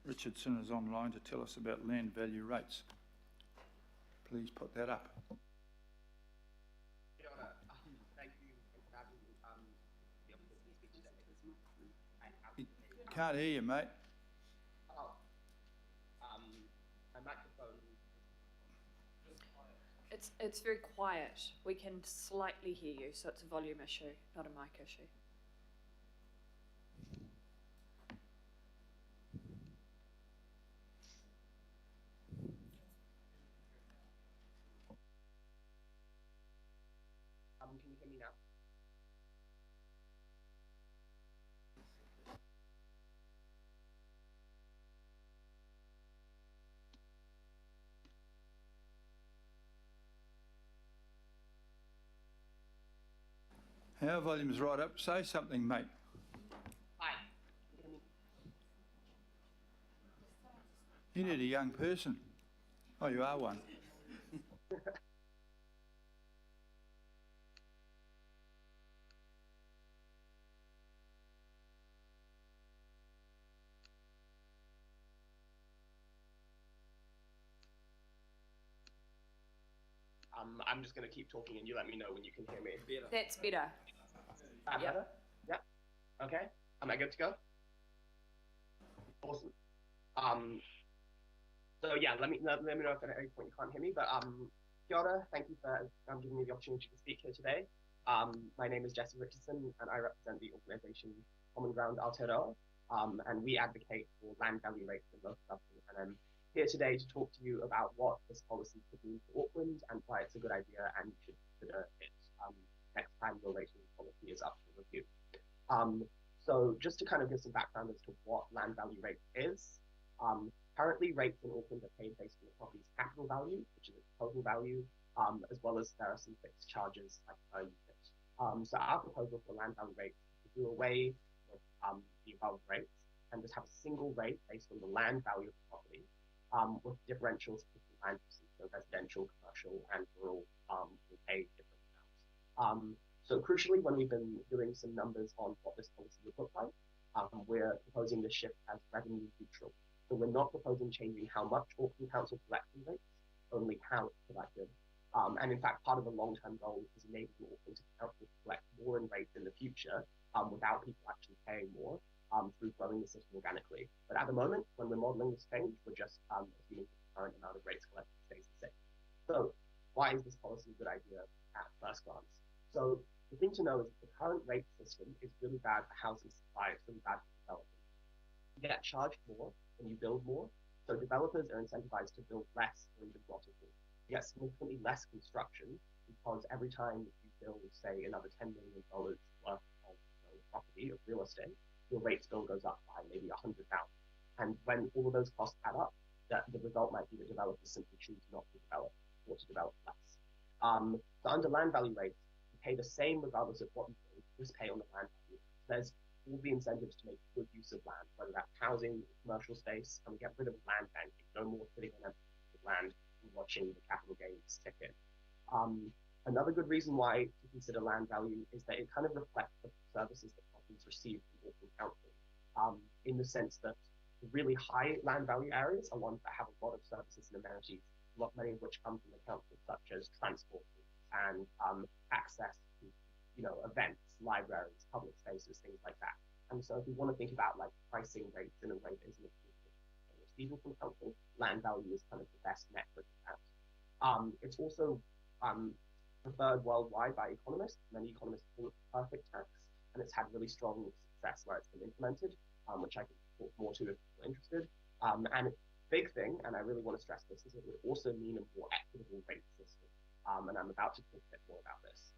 Richardson is online to tell us about land value rates. Please put that up. Kia ora. Thank you for having the opportunity to speak today. Can't hear you, mate. Oh, my microphone. It's very quiet. We can slightly hear you, so it's a volume issue, not a mic issue. Can you hear me now? Our volume's right up. Say something, mate. Hi. You need a young person. Oh, you are one. I'm just going to keep talking and you let me know when you can hear me. Better. That's better. Yep. Better? Yep. Okay. Am I good to go? Awesome. So yeah, let me know if at any point you can't hear me. But kia ora. Thank you for giving me the opportunity to speak here today. My name is Jesse Richardson, and I represent the organisation Common Ground Aotearoa, and we advocate for land value rates in local government. And I'm here today to talk to you about what this policy could mean for Auckland and why it's a good idea and you should consider it next time your rating policy is up for review. So just to kind of give some background as to what land value rate is, currently rates in Auckland are paid based on the property's capital value, which is its total value, as well as there are some fixed charges like per unit. So our proposal for land value rates is to do away with the above rates and just have a single rate based on the land value of the property, with differentials for different land uses, so residential, commercial, and rural will pay different amounts. So crucially, when we've been doing some numbers on what this policy would look like, we're proposing the shift as revenue neutral. So we're not proposing changing how much Auckland Council collects in rates, only how it's collected. And in fact, part of the long-term goal is enabling Auckland Council to collect more in rates in the future without people actually paying more through growing the system organically. But at the moment, when we're modelling this change, we're just assuming the current amount of rates collected stays the same. So why is this policy a good idea at first glance? So the thing to know is that the current rate system is really bad for housing supply, it's really bad for development. You get charged more when you build more, so developers are incentivized to build less or even not at all. You get significantly less construction because every time you build, say, another $10 million worth of property or real estate, your rates bill goes up by maybe 100,000. And when all of those costs add up, the result might be that developers simply choose not to develop or to develop less. So under land value rates, you pay the same regardless of what you pay, just pay on the land value. There's all the incentives to make good use of land, whether that's housing, commercial space, and we get rid of land banking, no more sitting on empty land and watching the capital gains tick in. Another good reason why to consider land value is that it kind of reflects the services that properties receive from Auckland Council, in the sense that the really high land value areas are ones that have a lot of services and amenities, many of which come from the council, such as transport and access to, events, libraries, public spaces, things like that. And so if we want to think about like pricing rates in a way that isn't receiving from council, land value is kind of the best metric of that. It's also preferred worldwide by economists. Many economists call it perfect tax, and it's had really strong success where it's been implemented, which I can talk more to if you're interested. And it's a big thing, and I really want to stress this, is it would also mean a more equitable rate system. And I'm about to talk a bit more about this.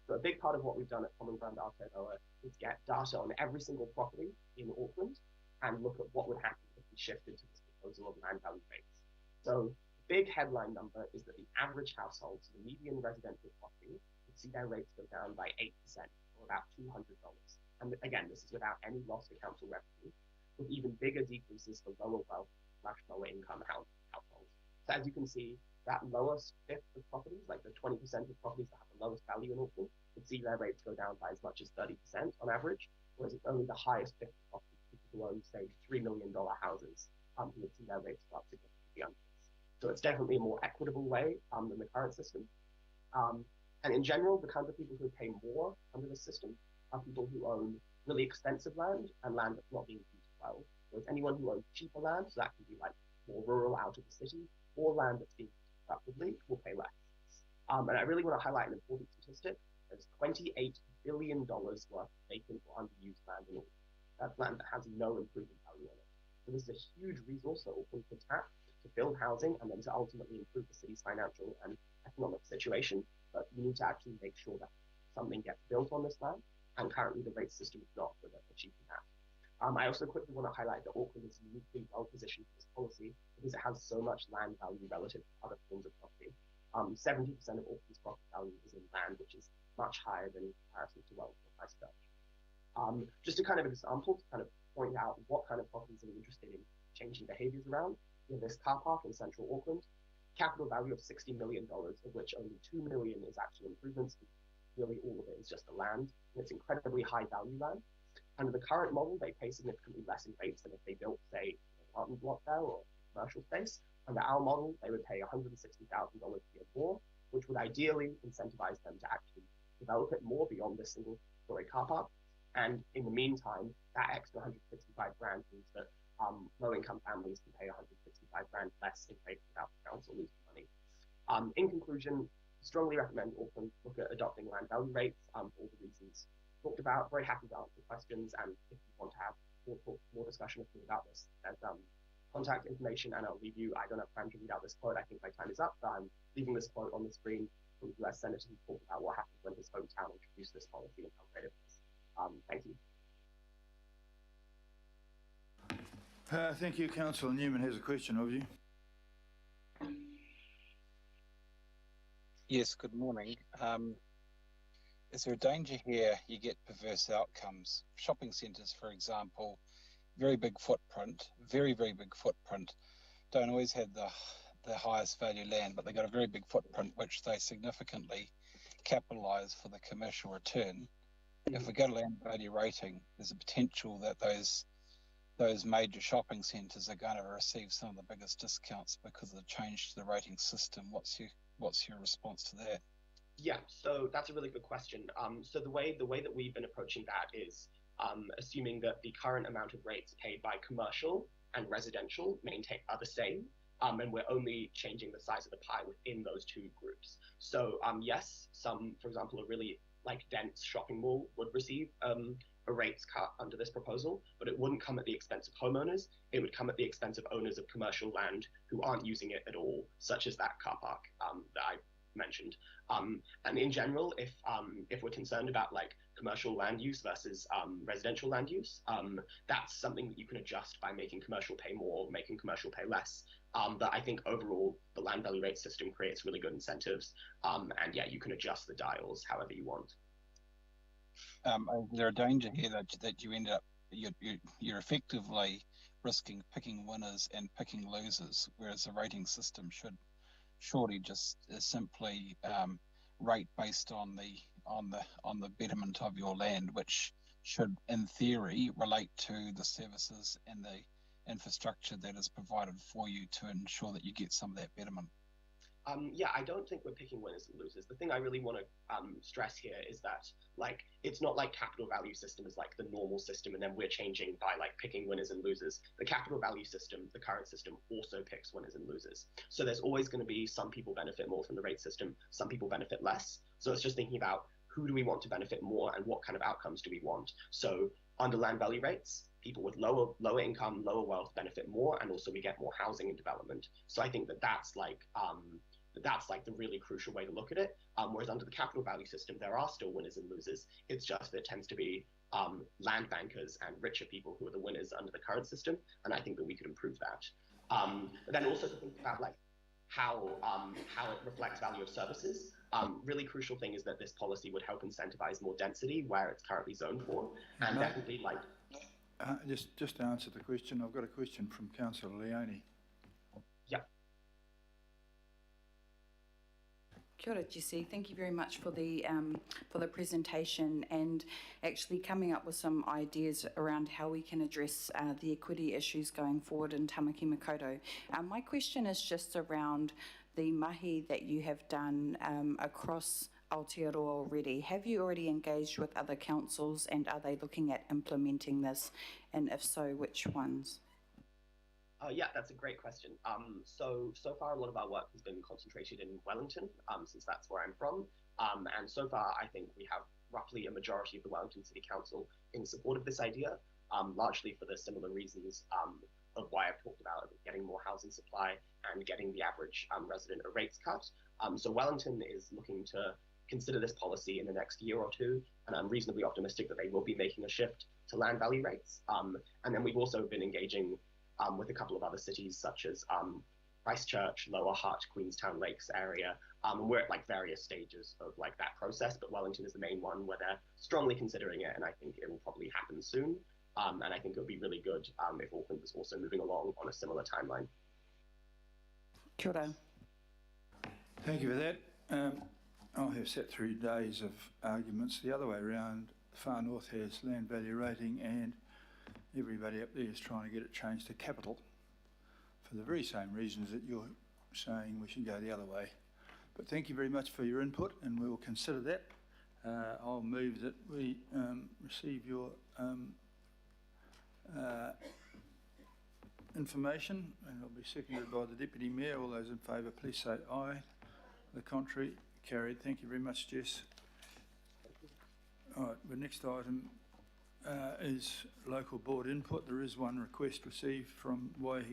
So a big part of what we've done at Common Ground Aotearoa is get data on every single property in Auckland and look at what would happen if we shifted to this proposal of land value rates. So the big headline number is that the average household, so the median residential property, would see their rates go down by 8%, or about $200. And again, this is without any loss to council revenue, with even bigger decreases for lower wealth / lower income households. So as you can see, that lowest fifth of properties, like the 20% of properties that have the lowest value in Auckland, would see their rates go down by as much as 30% on average, whereas it's only the highest fifth of properties, who own, say, $3 million houses who would see their rates go up significantly under this. So it's definitely a more equitable way than the current system. And in general, the kinds of people who pay more under this system are people who own really expensive land and land that's not being used well. So it's anyone who owns cheaper land, so that can be like more rural out of the city, or land that's being used productively, will pay less. And I really want to highlight an important statistic. There's $28 billion worth of vacant or underused land in Auckland. That's land that has no improvement value on it. So this is a huge resource that Auckland can tap to build housing and then to ultimately improve the city's financial and economic situation. But you need to actually make sure that something gets built on this land, and currently the rate system is not achieving that. I also quickly want to highlight that Auckland is uniquely well positioned for this policy because it has so much land value relative to other forms of property. 70% of Auckland's property value is in land, which is much higher than in comparison to wealth or Christchurch. Just a kind of example to kind of point out what kind of properties are we interested in changing behaviours around. We have this car park in central Auckland, capital value of $60 million, of which only $2 million is actual improvements. Really, all of it is just the land, and it's incredibly high value land. Under the current model, they pay significantly less in rates than if they built, say, an apartment block there or commercial space. Under our model, they would pay $160,000 a year more, which would ideally incentivize them to actually develop it more beyond this single-story car park. And in the meantime, that extra $165 grand means that low-income families can pay $165 grand less in rates without the council losing money. In conclusion, strongly recommend Auckland look at adopting land value rates for all the reasons talked about. Very happy to answer questions, and if you want to have more discussion with me about this, there's contact information, and I'll leave you. I don't have time to read out this quote. I think my time is up, but I'm leaving this quote on the screen from the US Senator who talked about what happened when his hometown introduced this policy and how great it was. Thank you. Thank you. Councillor Newman has a question of you. Yes, good morning. Is there a danger here you get perverse outcomes? Shopping centres, for example, very big footprint, very big footprint, don't always have the highest value land, but they got a very big footprint which they significantly capitalise for the commercial return. If we go to land value rating, there's a potential that those major shopping centres are going to receive some of the biggest discounts because of the change to the rating system. What's your response to that? Yeah, so that's a really good question. So the way that we've been approaching that is assuming that the current amount of rates paid by commercial and residential are the same, and we're only changing the size of the pie within those two groups. So yes, some, for example, a really dense shopping mall would receive a rates cut under this proposal, but it wouldn't come at the expense of homeowners. It would come at the expense of owners of commercial land who aren't using it at all, such as that car park that I mentioned. And in general, if we're concerned about commercial land use versus residential land use, that's something that you can adjust by making commercial pay more, making commercial pay less. But I think overall, the land value rate system creates really good incentives. And yeah, you can adjust the dials however you want. Is there a danger here that you end up, you're effectively risking picking winners and picking losers, whereas the rating system should surely just simply rate based on the betterment of your land, which should, in theory, relate to the services and the infrastructure that is provided for you to ensure that you get some of that betterment. Yeah, I don't think we're picking winners and losers. The thing I really want to stress here is that it's not like capital value system is the normal system and then we're changing by picking winners and losers. The capital value system, the current system, also picks winners and losers. So there's always going to be some people benefit more from the rate system, some people benefit less. So it's just thinking about who do we want to benefit more and what kind of outcomes do we want. So under land value rates, people with lower income, lower wealth benefit more, and also we get more housing and development. So I think that's the really crucial way to look at it. Whereas under the capital value system, there are still winners and losers. It's just that it tends to be land bankers and richer people who are the winners under the current system, and I think that we could improve that. But then also to think about how it reflects value of services. Really crucial thing is that this policy would help incentivize more density where it's currently zoned for, and definitely just to answer the question, I've got a question from Councillor Leone. Yeah. Kia ora, Jesse. Thank you very much for the presentation and actually coming up with some ideas around how we can address the equity issues going forward in Tamaki Makaurau. My question is just around the mahi that you have done across Aotearoa already. Have you already engaged with other councils, and are they looking at implementing this? And if so, which ones? Yeah, that's a great question. So far, a lot of our work has been concentrated in Wellington, since that's where I'm from. And so far, I think we have roughly a majority of the Wellington City Council in support of this idea, largely for the similar reasons of why I've talked about getting more housing supply and getting the average resident a rates cut. So Wellington is looking to consider this policy in the next year or two, and I'm reasonably optimistic that they will be making a shift to land value rates. And then we've also been engaging with a couple of other cities such as Christchurch, Lower Hutt, Queenstown Lakes area. And we're at like various stages of like that process, but Wellington is the main one where they're strongly considering it, and I think it will probably happen soon. And I think it would be really good if Auckland was also moving along on a similar timeline. Kia ora. Thank you for that. I have sat through days of arguments the other way around. The far north has land value rating, and everybody up there is trying to get it changed to capital for the very same reasons that you're saying we should go the other way. But thank you very much for your input, and we will consider that. I'll move that we receive your information, and it'll be seconded by the Deputy Mayor. All those in favour, please say aye. The contrary, carried. Thank you very much, Jess. All right, the next item is local board input. There is one request received from Waihi